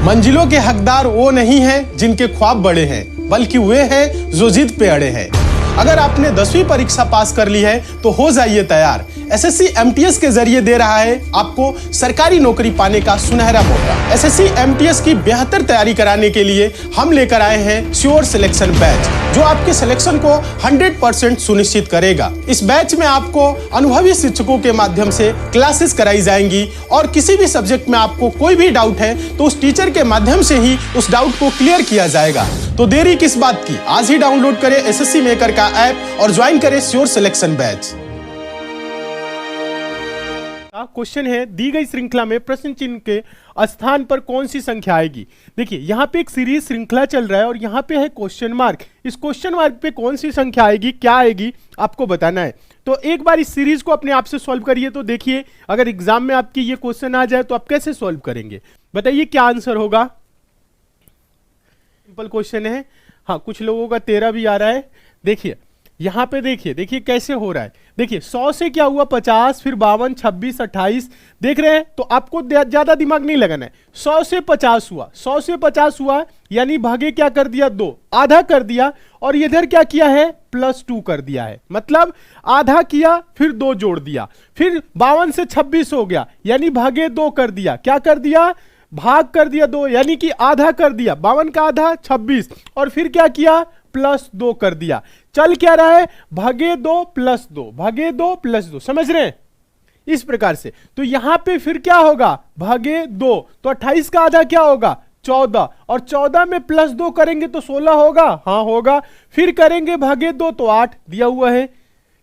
मंजिलों के हकदार वो नहीं हैं जिनके ख्वाब बड़े हैं, बल्कि वे हैं जो जिद पे अड़े हैं। अगर आपने 10वीं परीक्षा पास कर ली है तो हो जाइए तैयार। एसएससी एमटीएस के जरिए दे रहा है आपको सरकारी नौकरी पाने का सुनहरा मौका। एसएससी एमटीएस की बेहतर तैयारी कराने के लिए हम लेकर आए हैं श्योर सिलेक्शन बैच, जो आपके सिलेक्शन को 100% सुनिश्चित करेगा। इस बैच में आपको अनुभवी शिक्षकों के माध्यम से क्लासेस कराई जाएंगी और किसी भी सब्जेक्ट में आपको कोई भी डाउट है तो उस टीचर के माध्यम से ही उस डाउट को क्लियर किया जाएगा। तो देरी किस बात की, आज ही डाउनलोड करें एसएससी मेकर का ऐप और ज्वाइन करें श्योर सिलेक्शन बैच। क्वेश्चन है, दी गई श्रृंखला में प्रश्न चिन्ह के स्थान पर कौन सी संख्या आएगी। देखिए यहाँ पे एक सीरीज श्रृंखला चल रहा है और यहाँ पे है क्वेश्चन मार्क। इस क्वेश्चन मार्क पे कौन सी संख्या आएगी, क्या आएगी, आपको बताना है। तो एक बार इस सीरीज को अपने आप से सॉल्व करिए। तो देखिए अगर एग्जाम में आपकी ये क्वेश्चन आ जाए तो आप कैसे सॉल्व करेंगे, बताइए क्या आंसर होगा। सिंपल क्वेश्चन है। हाँ, कुछ लोगों का 13 भी आ रहा है। देखिए यहां पे देखिए कैसे हो रहा है। देखिए 100 से क्या हुआ 50, फिर 52, 26, 28। देख रहे हैं, तो आपको ज्यादा दिमाग नहीं लगाना है। 100 से 50 हुआ, 100 से 50 हुआ, यानी भागे क्या कर दिया 2, आधा कर दिया, और इधर क्या किया है +2 कर दिया है। मतलब आधा किया फिर 2 जोड़ दिया, फिर 52 से 26 हो गया, यानी भागे 2 कर दिया। क्या कर दिया, भाग कर दिया 2, यानी कि आधा कर दिया। 52 का आधा 26, और फिर क्या किया +2 कर दिया। चल क्या रहा है, भागे 2 +2, भागे 2 +2। समझ रहे हैं इस प्रकार से। तो यहां पे फिर क्या होगा, भागे 2, तो 28 का आधा क्या होगा 14, और 14 में +2 करेंगे तो 16 होगा। हाँ होगा। फिर करेंगे भागे 2 तो 8 दिया हुआ है।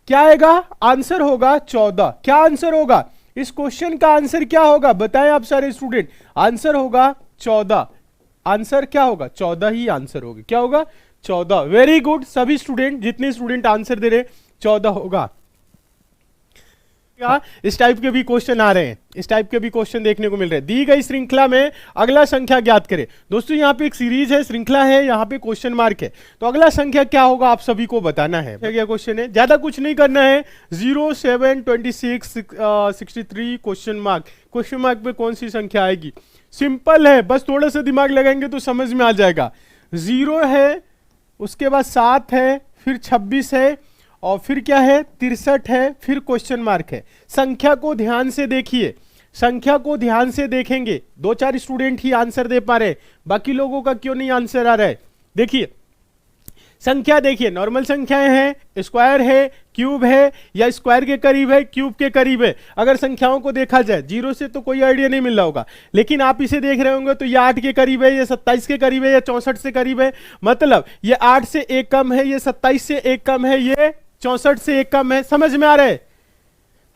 क्या आएगा, आंसर होगा 14। क्या आंसर होगा, इस क्वेश्चन का आंसर क्या होगा, बताएं आप सारे स्टूडेंट। आंसर होगा 14। आंसर क्या होगा, 14 ही आंसर होगा। क्या होगा, 14। वेरी गुड, सभी स्टूडेंट, जितने स्टूडेंट आंसर दे रहे 14 होगा। इस टाइप के भी क्वेश्चन आ रहे हैं, इस टाइप के भी क्वेश्चन देखने को मिल रहे हैं। दी गई श्रृंखला में अगला संख्या ज्ञात करें। दोस्तों यहाँ पे एक सीरीज है, श्रृंखला है, यहाँ पे क्वेश्चन मार्क है। तो अगला संख्या क्या होगा आप सभी को बताना है। क्या क्वेश्चन है, ज्यादा कुछ नहीं करना है। 0, 7, 26, 63 क्वेश्चन मार्क। क्वेश्चन मार्क पे कौन सी संख्या आएगी, सिंपल है, बस थोड़ा सा दिमाग लगाएंगे तो समझ में आ जाएगा। 0 है, उसके बाद 7 है, फिर 26 है, और फिर क्या है 63 है, फिर क्वेश्चन मार्क है। संख्या को ध्यान से देखिए, संख्या को ध्यान से देखेंगे। 2-4 स्टूडेंट ही आंसर दे पा रहे, बाकी लोगों का क्यों नहीं आंसर आ रहा है। देखिए संख्या, देखिए नॉर्मल संख्याएं हैं, स्क्वायर है, क्यूब है, या स्क्वायर के करीब है, क्यूब के करीब है। अगर संख्याओं को देखा जाए 0 से तो कोई आइडिया नहीं मिल रहा होगा, लेकिन आप इसे देख रहे होंगे तो ये 8 के करीब है, ये 27 के करीब है, ये 64 से करीब है। मतलब ये 8 से 1 कम है, ये 27 से 1 कम है, ये 64 से 1 कम है। समझ में आ रहा है।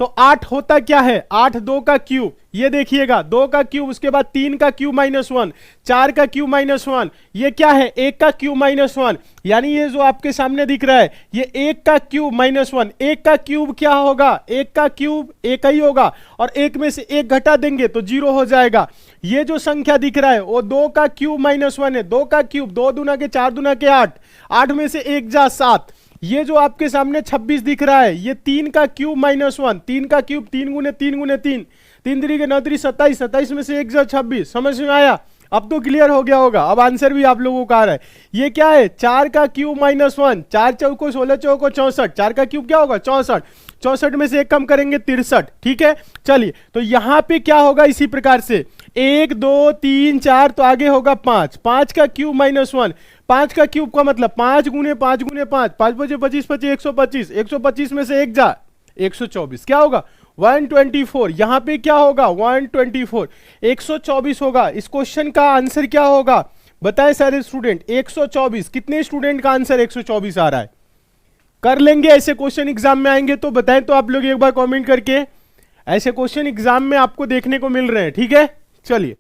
तो 8 होता क्या है, 8 2 का क्यूब, ये देखिएगा 2 का क्यूब, उसके बाद 3 का क्यूब -1, 4 का क्यूब -1, ये क्या है 1 का क्यूब -1, यानी ये जो आपके सामने दिख रहा है ये 1 का क्यूब -1। 1 का क्यूब क्या होगा, 1 का क्यूब 1 ही होगा, और 1 में से 1 घटा देंगे तो 0 हो जाएगा। ये जो संख्या दिख रहा है वो 2 का क्यूब -1 है। 2 का क्यूब 2 दूना के 4 दूना के 8, 8 में से 1 जा 7। ये जो आपके सामने 26 दिख रहा है ये 3 का क्यूब -1, 3 का क्यूब 3 गुने 3 गुने 3, 3 3 के 9 3 27, 27 में से 1 जा 26। समझ में आया, अब तो क्लियर हो गया होगा। अब आंसर भी आप लोगों का आ रहा है। ये क्या है 4 का क्यूब -1, 4 चौको 16 चौको 64, 4 का क्यूब क्या होगा 64, 64 में से 1 कम करेंगे 63। ठीक है, चलिए तो यहां पे क्या होगा इसी प्रकार से 1 2 3 4, तो आगे होगा 5, 5 का क्यूब -1, 5 का क्यूब का मतलब 5 गुने 5 गुने 5, 5 बजे 25 25 125, 125 में से 1 जा 124। क्या होगा 124। यहां पे क्या होगा 124, 124 होगा। इस क्वेश्चन का आंसर क्या होगा बताएं सारे स्टूडेंट, 124। कितने स्टूडेंट का आंसर 124 आ रहा है, कर लेंगे। ऐसे क्वेश्चन एग्जाम में आएंगे तो बताएं तो आप लोग एक बार कमेंट करके। ऐसे क्वेश्चन एग्जाम में आपको देखने को मिल रहे हैं। ठीक है, चलिए